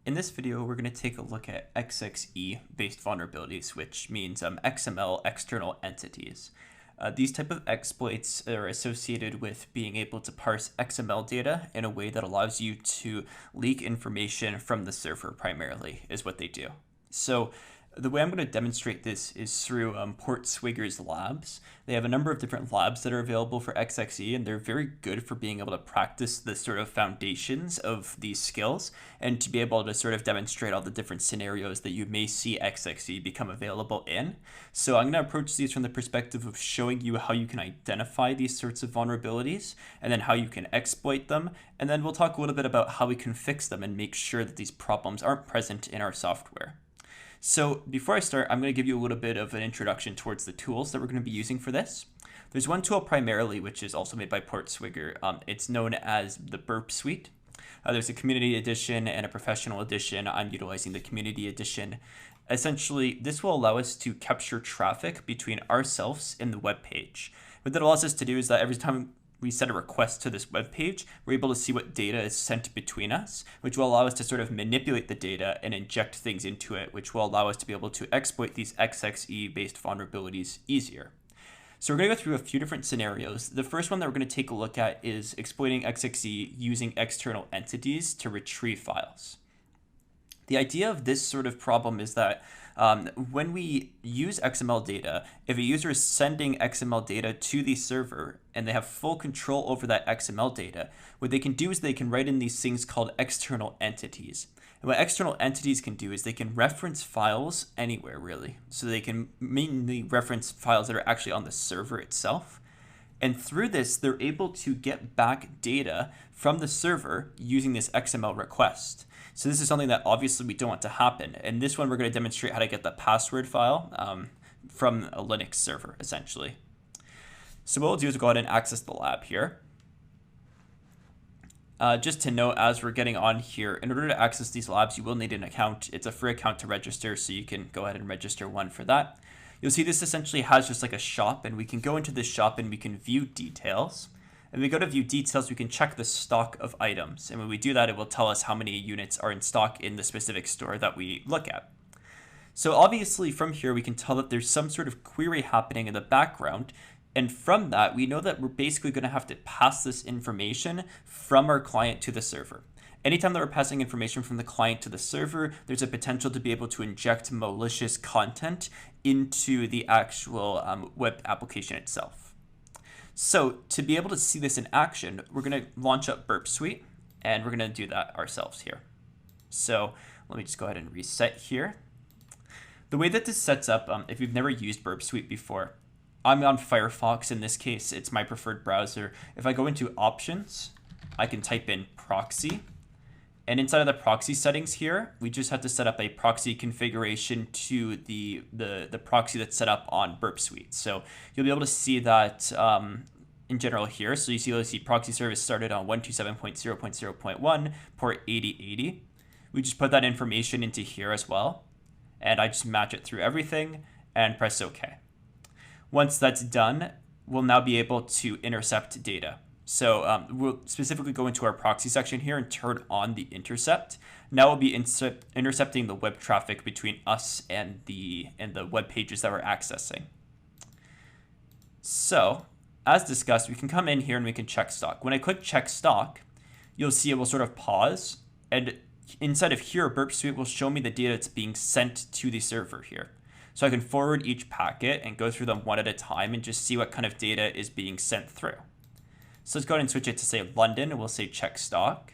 In this video, we're going to take a look at XXE based vulnerabilities, which means XML external entities. These type of exploits are associated with being able to parse XML data in a way that allows you to leak information from the server primarily, is what they do. So the way I'm going to demonstrate this is through Portswigger's labs. They have a number of different labs that are available for XXE, and they're very good for being able to practice the sort of foundations of these skills and to be able to sort of demonstrate all the different scenarios that you may see XXE become available in. So I'm going to approach these from the perspective of showing you how you can identify these sorts of vulnerabilities and then how you can exploit them. And then we'll talk a little bit about how we can fix them and make sure that these problems aren't present in our software. So before I start, I'm going to give you a little bit of an introduction towards the tools that we're going to be using for this. There's one tool primarily, which is also made by Portswigger. It's known as the Burp Suite. There's a community edition and a professional edition. I'm utilizing the community edition. Essentially, this will allow us to capture traffic between ourselves and the web page. What that allows us to do is that every time we send a request to this web page, we're able to see what data is sent between us, which will allow us to sort of manipulate the data and inject things into it, which will allow us to be able to exploit these XXE-based vulnerabilities easier. So we're going to go through a few different scenarios. The first one that we're going to take a look at is exploiting XXE using external entities to retrieve files. The idea of this sort of problem is that when we use XML data, if a user is sending XML data to the server and they have full control over that XML data, what they can do is they can write in these things called external entities. And what external entities can do is they can reference files anywhere, really. So they can mainly reference files that are actually on the server itself. And through this, they're able to get back data from the server using this XML request. So this is something that obviously we don't want to happen. And this one, we're going to demonstrate how to get the password file from a Linux server, essentially. So what we'll do is go ahead and access the lab here. Just to note, as we're getting on here, in order to access these labs, you will need an account. It's a free account to register, so you can go ahead and register one for that. You'll see this essentially has just like a shop, and we can go into this shop and we can view details. And we go to view details, we can check the stock of items. And when we do that, it will tell us how many units are in stock in the specific store that we look at. So obviously from here, we can tell that there's some sort of query happening in the background. And from that, we know that we're basically going to have to pass this information from our client to the server. Anytime that we're passing information from the client to the server, there's a potential to be able to inject malicious content into the actual web application itself. So to be able to see this in action, we're going to launch up Burp Suite, and we're going to do that ourselves here. So let me just go ahead and reset here. The way that this sets up, if you've never used Burp Suite before, I'm on Firefox. In this case, it's my preferred browser. If I go into Options, I can type in Proxy. And inside of the proxy settings here, we just have to set up a proxy configuration to the proxy that's set up on Burp Suite. So you'll be able to see that in general here. So you'll see proxy service started on 127.0.0.1, port 8080. We just put that information into here as well. And I just match it through everything and press OK. Once that's done, we'll now be able to intercept data. So we'll specifically go into our proxy section here and turn on the intercept. Now we'll be intercepting the web traffic between us and the web pages that we're accessing. So as discussed, we can come in here and we can check stock. When I click check stock, you'll see it will sort of pause. And inside of here, Burp Suite will show me the data that's being sent to the server here. So I can forward each packet and go through them one at a time and just see what kind of data is being sent through. So let's go ahead and switch it to say London, and we'll say check stock.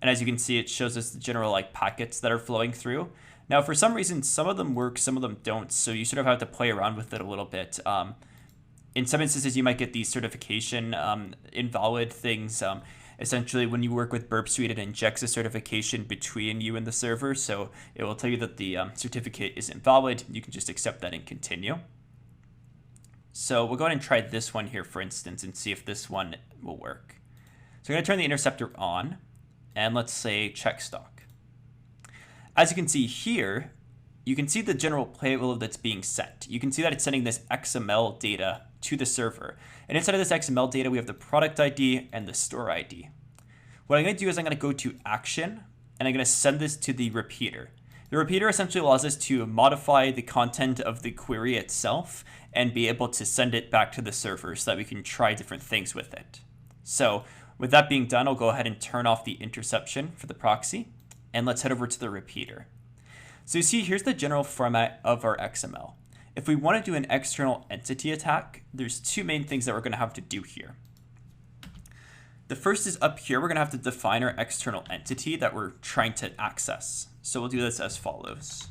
And as you can see, it shows us the general packets that are flowing through. Now, for some reason, some of them work, some of them don't. So you sort of have to play around with it a little bit. In some instances, you might get these certification invalid things. Essentially, when you work with Burp Suite, it injects a certification between you and the server. So it will tell you that the certificate is invalid. You can just accept that and continue. So we'll go ahead and try this one here, for instance, and see if this one will work. So I'm going to turn the interceptor on, and let's say check stock. As you can see here, you can see the general payload that's being sent. You can see that it's sending this XML data to the server. And inside of this XML data, we have the product ID and the store ID. What I'm going to do is I'm going to go to Action, and I'm going to send this to the repeater. The repeater essentially allows us to modify the content of the query itself and be able to send it back to the server so that we can try different things with it. So with that being done, I'll go ahead and turn off the interception for the proxy, and let's head over to the repeater. So you see, here's the general format of our XML. If we want to do an external entity attack, there's two main things that we're going to have to do here. The first is up here, we're going to have to define our external entity that we're trying to access. So we'll do this as follows.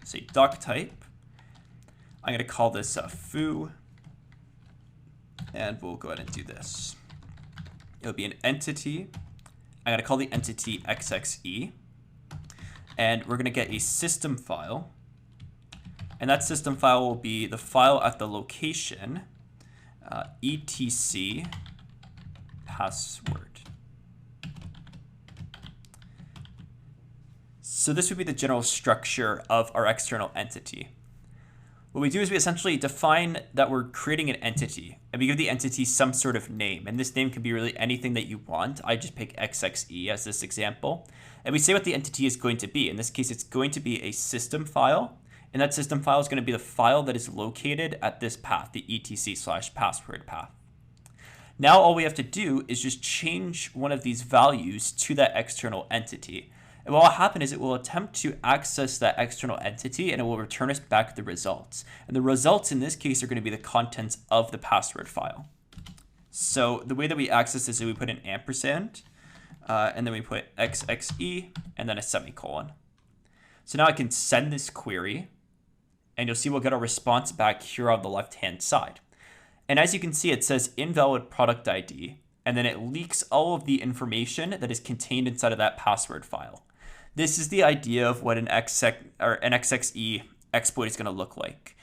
Say doc type. I'm going to call this foo, and we'll go ahead and do this. It'll be an entity. I'm going to call the entity XXE, and we're going to get a system file, and that system file will be the file at the location etc password. So this would be the general structure of our external entity. What we do is we essentially define that we're creating an entity, and we give the entity some sort of name. And this name can be really anything that you want. I just pick XXE as this example. And we say what the entity is going to be. In this case, it's going to be a system file. And that system file is going to be the file that is located at this path, the etc/password path. Now all we have to do is just change one of these values to that external entity. And what will happen is it will attempt to access that external entity, and it will return us back the results. And the results in this case are going to be the contents of the password file. So the way that we access this is we put an ampersand, and then we put XXE, and then a semicolon. So now I can send this query, and you'll see we'll get a response back here on the left-hand side. And as you can see, it says invalid product ID, and then it leaks all of the information that is contained inside of that password file. This is the idea of what an XXE exploit is going to look like.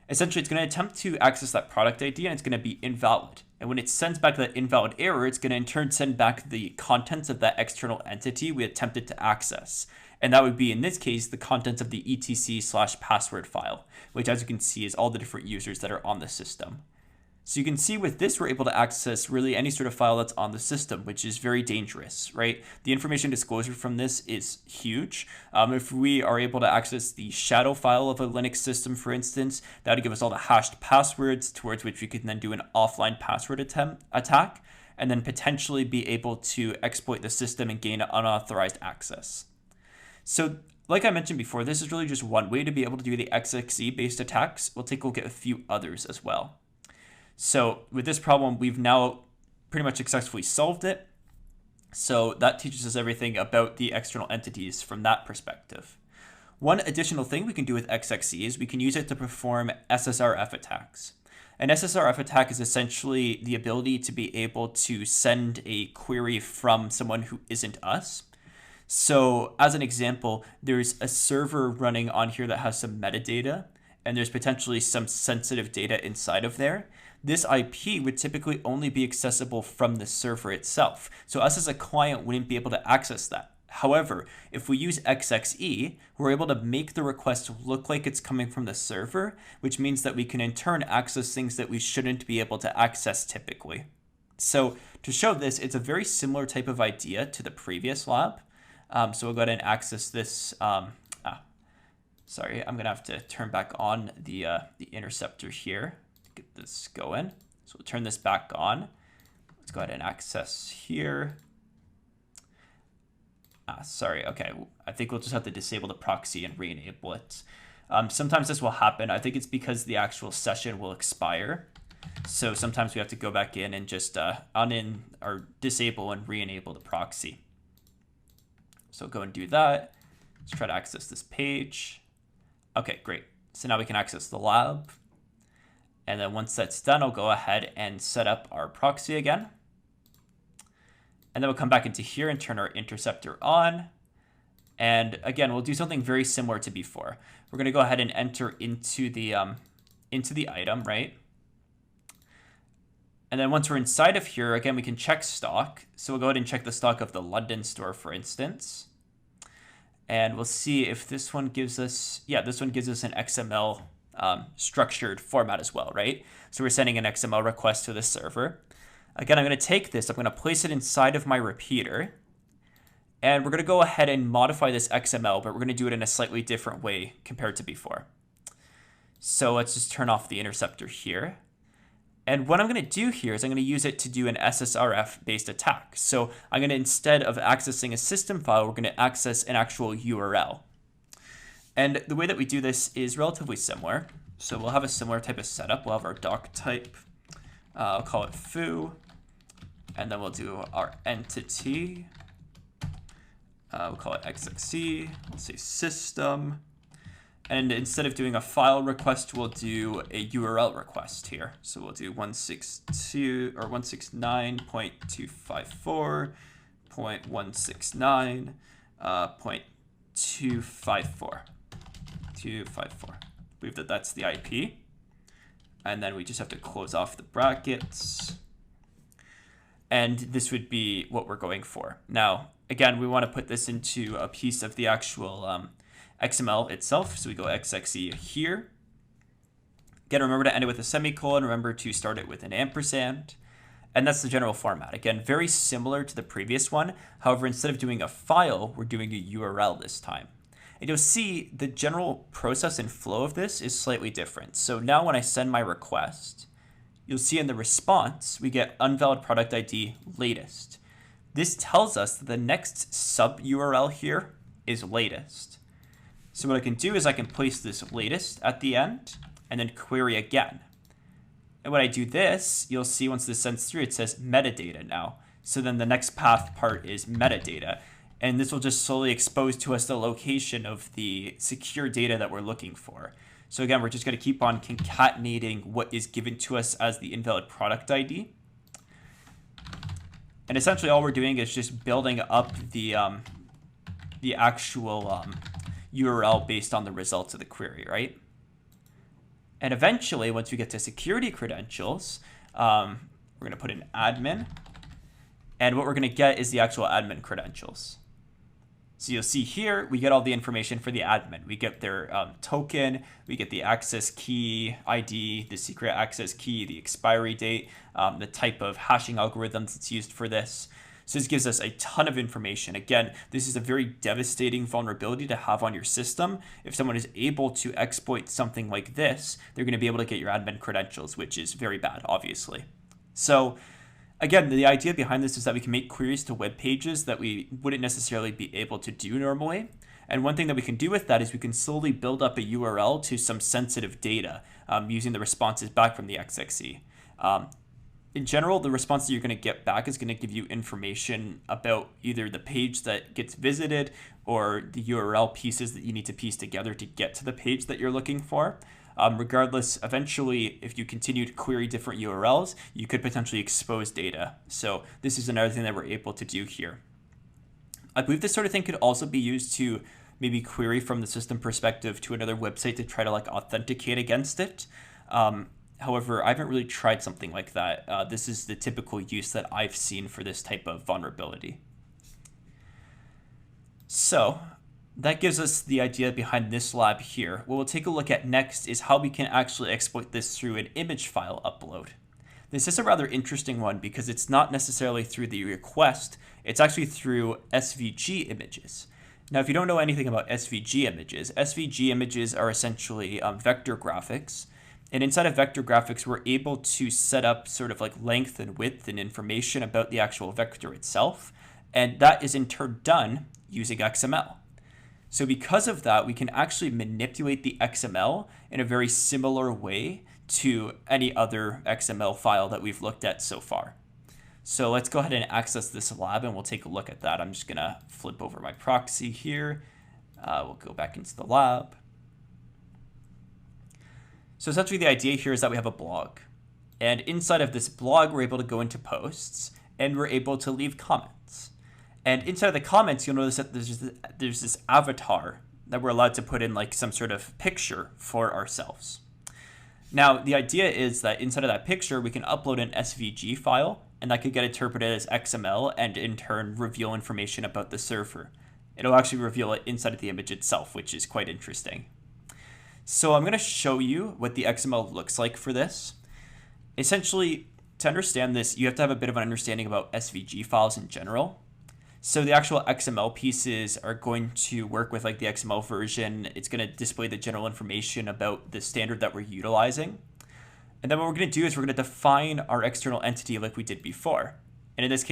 Essentially, it's going to attempt to access that product ID, and it's going to be invalid. And when it sends back that invalid error, it's going to in turn send back the contents of that external entity we attempted to access. And that would be, in this case, the contents of the etc/password file, which, as you can see, is all the different users that are on the system. So you can see with this, we're able to access really any sort of file that's on the system, which is very dangerous, right? The information disclosure from this is huge. If we are able to access the shadow file of a Linux system, for instance, that would give us all the hashed passwords towards which we can then do an offline password attack, and then potentially be able to exploit the system and gain unauthorized access. So like I mentioned before, this is really just one way to be able to do the XXE-based attacks. We'll take a look at a few others as well. So with this problem, we've now pretty much successfully solved it. So that teaches us everything about the external entities from that perspective. One additional thing we can do with XXE is we can use it to perform SSRF attacks. An SSRF attack is essentially the ability to be able to send a query from someone who isn't us. So as an example, there's a server running on here that has some metadata, and there's potentially some sensitive data inside of there. This IP would typically only be accessible from the server itself. So us as a client wouldn't be able to access that. However, if we use XXE, we're able to make the request look like it's coming from the server, which means that we can in turn access things that we shouldn't be able to access typically. So to show this, it's a very similar type of idea to the previous lab. So we'll go ahead and access this. Sorry, I'm going to have to turn back on the interceptor here. Get this going. So we'll turn this back on. Let's go ahead and access here. Sorry, okay. I think we'll just have to disable the proxy and re-enable it. Sometimes this will happen. I think it's because the actual session will expire. So sometimes we have to go back in and just or disable and re-enable the proxy. So go and do that. Let's try to access this page. Okay, great. So now we can access the lab. And then once that's done, I'll go ahead and set up our proxy again. And then we'll come back into here and turn our interceptor on. And again, we'll do something very similar to before. We're going to go ahead and enter into the item, right? And then once we're inside of here, again, we can check stock. So we'll go ahead and check the stock of the London store, for instance. And we'll see if this one gives us, yeah, this one gives us an XML structured format as well, right? So we're sending an XML request to the server. Again, I'm going to take this, I'm going to place it inside of my repeater. And we're going to go ahead and modify this XML, but we're going to do it in a slightly different way compared to before. So let's just turn off the interceptor here. And what I'm going to do here is I'm going to use it to do an SSRF-based attack. So I'm going to, instead of accessing a system file, we're going to access an actual URL. And the way that we do this is relatively similar. So we'll have a similar type of setup. We'll have our doc type. I'll call it foo. And then we'll do our entity. We'll call it XXE. We'll say system. And instead of doing a file request, we'll do a URL request here. So we'll do 162 or 169.254.169.254. 254. I believe that that's the IP. And then we just have to close off the brackets. And this would be what we're going for. Now, again, we want to put this into a piece of the actual XML itself. So we go XXE here. Again, remember to end it with a semicolon. Remember to start it with an ampersand. And that's the general format. Again, very similar to the previous one. However, instead of doing a file, we're doing a URL this time. And you'll see the general process and flow of this is slightly different. So now when I send my request, you'll see in the response, we get unvalid product ID latest. This tells us that the next sub URL here is latest. So what I can do is I can place this latest at the end and then query again. And when I do this, you'll see once this sends through, it says metadata now. So then the next path part is metadata. And this will just slowly expose to us the location of the secure data that we're looking for. So again, we're just going to keep on concatenating what is given to us as the invalid product ID. And essentially all we're doing is just building up the actual URL based on the results of the query, right? And eventually, once we get to security credentials, we're going to put in admin. And what we're going to get is the actual admin credentials. So you'll see here, we get all the information for the admin. We get their token, we get the access key ID, the secret access key, the expiry date, the type of hashing algorithms that's used for this. So this gives us a ton of information. Again, this is a very devastating vulnerability to have on your system. If someone is able to exploit something like this, they're going to be able to get your admin credentials, which is very bad, obviously. So again, the idea behind this is that we can make queries to web pages that we wouldn't necessarily be able to do normally. And one thing that we can do with that is we can slowly build up a URL to some sensitive data using the responses back from the XXE. In general, the response that you're going to get back is going to give you information about either the page that gets visited or the URL pieces that you need to piece together to get to the page that you're looking for. Regardless, eventually, if you continue to query different URLs, you could potentially expose data. So this is another thing that we're able to do here. I believe this sort of thing could also be used to maybe query from the system perspective to another website to try to like authenticate against it. However, I haven't really tried something like that. This is the typical use that I've seen for this type of vulnerability. So that gives us the idea behind this lab here. What we'll take a look at next is how we can actually exploit this through an image file upload. This is a rather interesting one because it's not necessarily through the request, it's actually through SVG images. Now, if you don't know anything about SVG images are essentially vector graphics. And inside of vector graphics, we're able to set up sort of like length and width and information about the actual vector itself. And that is in turn done using XML. So because of that, we can actually manipulate the XML in a very similar way to any other XML file that we've looked at so far. So let's go ahead and access this lab and we'll take a look at that. I'm just going to flip over my proxy here. We'll go back into the lab. So essentially the idea here is that we have a blog. And inside of this blog, we're able to go into posts and we're able to leave comments. And inside of the comments, you'll notice that there's this avatar that we're allowed to put in like some sort of picture for ourselves. Now, the idea is that inside of that picture, we can upload an SVG file and that could get interpreted as XML and in turn reveal information about the server. It'll actually reveal it inside of the image itself, which is quite interesting. So I'm going to show you what the XML looks like for this. Essentially, to understand this, you have to have a bit of an understanding about SVG files in general. So the actual XML pieces are going to work with like the XML version. It's going to display the general information about the standard that we're utilizing. And then what we're going to do is we're going to define our external entity like we did before. And in this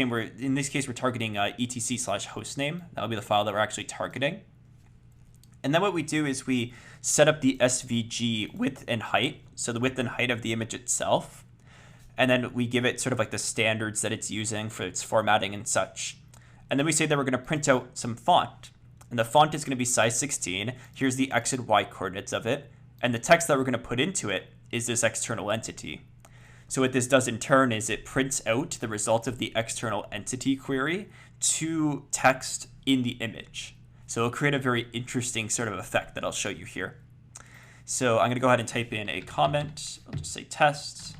case, we're targeting etc/hostname. That'll be the file that we're actually targeting. And then what we do is we set up the SVG width and height, so the width and height of the image itself. And then we give it sort of like the standards that it's using for its formatting and such. And then we say that we're going to print out some font. And the font is going to be size 16. Here's the X and Y coordinates of it. And the text that we're going to put into it is this external entity. So what this does in turn is it prints out the result of the external entity query to text in the image. So it'll create a very interesting sort of effect that I'll show you here. So I'm going to go ahead and type in a comment. I'll just say test.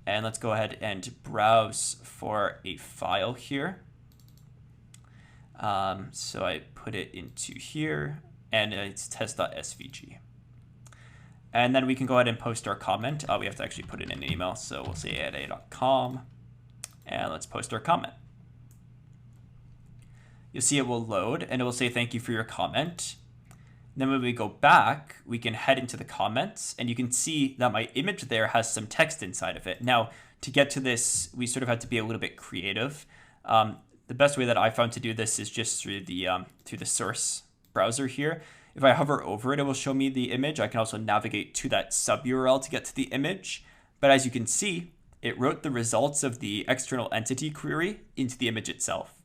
And let's go ahead and browse for a file here. So I put it into here, and it's test.svg. And then we can go ahead and post our comment. We have to actually put it in an email, so we'll say ada.com, and let's post our comment. You'll see it will load, and it will say thank you for your comment. Then when we go back, we can head into the comments, and you can see that my image there has some text inside of it. Now, to get to this, we sort of have to be a little bit creative. The best way that I found to do this is just through the source browser here. If I hover over it, it will show me the image. I can also navigate to that sub URL to get to the image. But as you can see, it wrote the results of the external entity query into the image itself.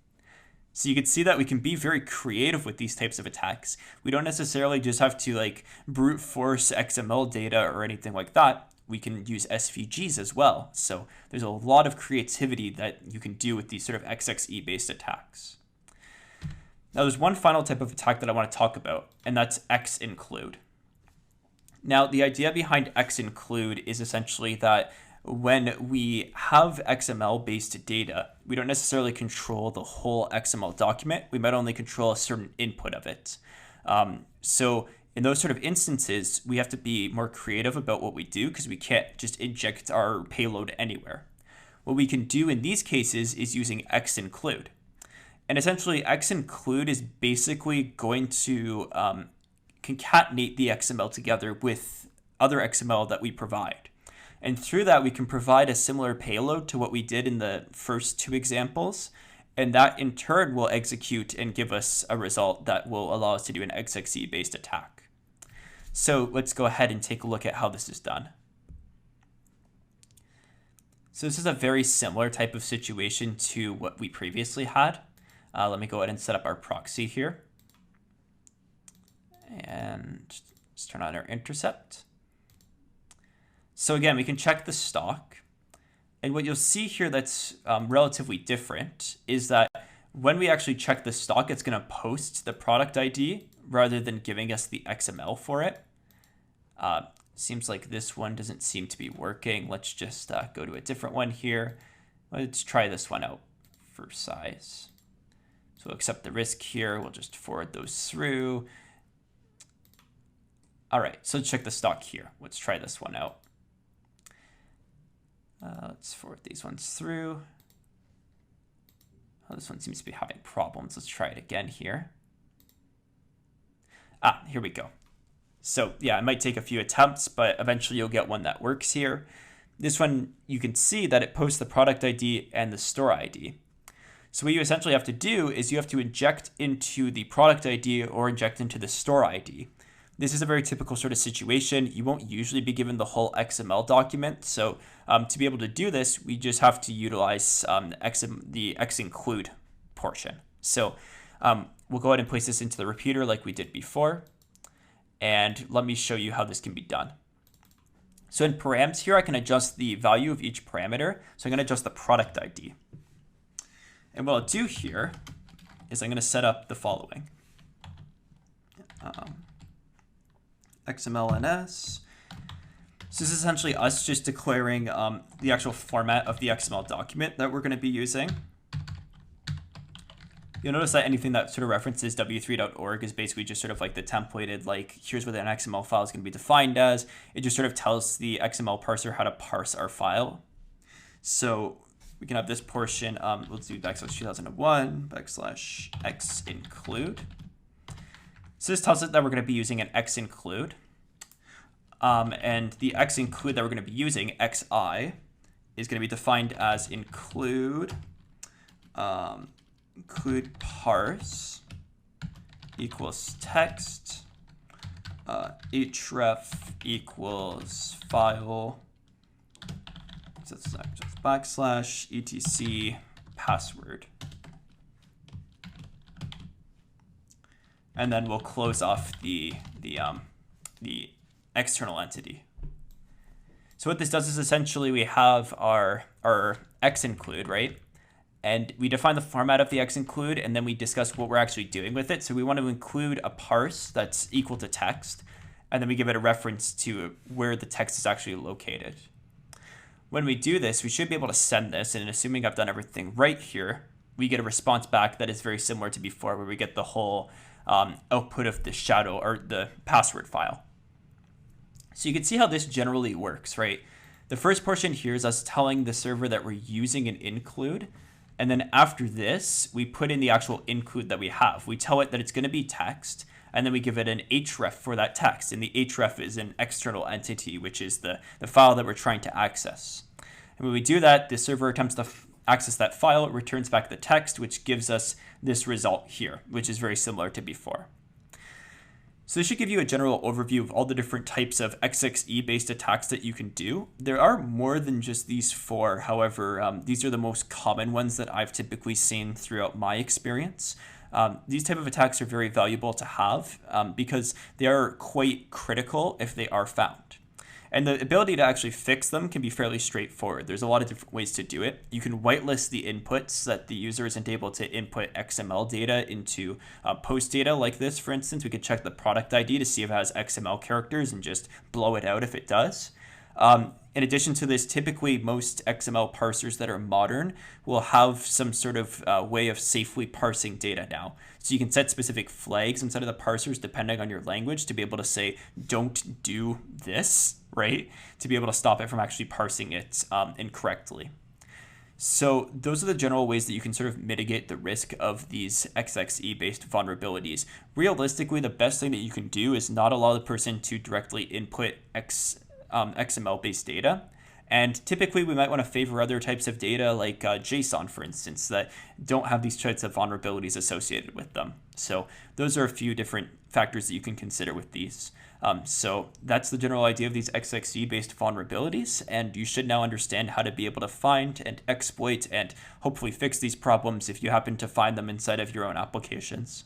So you can see that we can be very creative with these types of attacks. We don't necessarily just have to like brute force XML data or anything like that. We can use SVGs as well. So there's a lot of creativity that you can do with these sort of XXE based attacks. Now there's one final type of attack that I want to talk about, and that's XInclude. Now the idea behind XInclude is essentially that when we have XML based data, we don't necessarily control the whole XML document. We might only control a certain input of it. So in those sort of instances, we have to be more creative about what we do because we can't just inject our payload anywhere. What we can do in these cases is using XInclude. And essentially, XInclude is basically going to concatenate the XML together with other XML that we provide. And through that, we can provide a similar payload to what we did in the first two examples. And that in turn will execute and give us a result that will allow us to do an XXE based attack. So let's go ahead and take a look at how this is done. So this is a very similar type of situation to what we previously had. Let me go ahead and set up our proxy here. And let's turn on our intercept. So again, we can check the stock. And what you'll see here that's relatively different is that when we actually check the stock, it's going to post the product ID rather than giving us the XML for it. Seems like this one doesn't seem to be working. Let's just go to a different one here. Let's try this one out for size. So we'll accept the risk here. We'll just forward those through. All right, so let's check the stock here. Let's try this one out. Let's forward these ones through. Oh, this one seems to be having problems. Let's try it again here. Here we go. So yeah, it might take a few attempts, but eventually you'll get one that works here. This one, you can see that it posts the product ID and the store ID. So what you essentially have to do is you have to inject into the product ID or inject into the store ID. This is a very typical sort of situation. You won't usually be given the whole XML document. So to be able to do this, we just have to utilize the XInclude portion. So we'll go ahead and place this into the repeater like we did before. And let me show you how this can be done. So in params here, I can adjust the value of each parameter. So I'm going to adjust the product ID. And what I'll do here is I'm going to set up the following. XMLNS. So this is essentially us just declaring the actual format of the XML document that we're going to be using. You'll notice that anything that sort of references w3.org is basically just sort of like the templated, like here's what an XML file is going to be defined as. It just sort of tells the XML parser how to parse our file. So we can have this portion, let's do \2001 \x include. So this tells us that we're going to be using an x include. And the x include that we're going to be using, xi, is going to be defined as include parse equals text, href equals file, so that's /etc password. And then we'll close off the external entity. So what this does is essentially we have our x include, right? And we define the format of the x include, and then we discuss what we're actually doing with it. So we want to include a parse that's equal to text, and then we give it a reference to where the text is actually located. When we do this, we should be able to send this, and assuming I've done everything right here, we get a response back that is very similar to before, where we get the whole output of the shadow or the password file. So you can see how this generally works, right? The first portion here is us telling the server that we're using an include. And then after this, we put in the actual include that we have. We tell it that it's going to be text, and then we give it an href for that text. And the href is an external entity, which is the file that we're trying to access. And when we do that, the server attempts to access that file. It returns back the text, which gives us this result here, which is very similar to before. So this should give you a general overview of all the different types of XXE-based attacks that you can do. There are more than just these four. However, these are the most common ones that I've typically seen throughout my experience. These type of attacks are very valuable to have because they are quite critical if they are found. And the ability to actually fix them can be fairly straightforward. There's a lot of different ways to do it. You can whitelist the inputs that the user isn't able to input XML data into post data like this. For instance, we could check the product ID to see if it has XML characters and just blow it out if it does. In addition to this, typically most XML parsers that are modern will have some sort of way of safely parsing data now. So you can set specific flags inside of the parsers depending on your language to be able to say, don't do this, right? To be able to stop it from actually parsing it incorrectly. So those are the general ways that you can sort of mitigate the risk of these XXE-based vulnerabilities. Realistically, the best thing that you can do is not allow the person to directly input XML-based data. And typically, we might want to favor other types of data like JSON, for instance, that don't have these types of vulnerabilities associated with them. So those are a few different factors that you can consider with these. So that's the general idea of these XXE-based vulnerabilities, and you should now understand how to be able to find and exploit and hopefully fix these problems if you happen to find them inside of your own applications.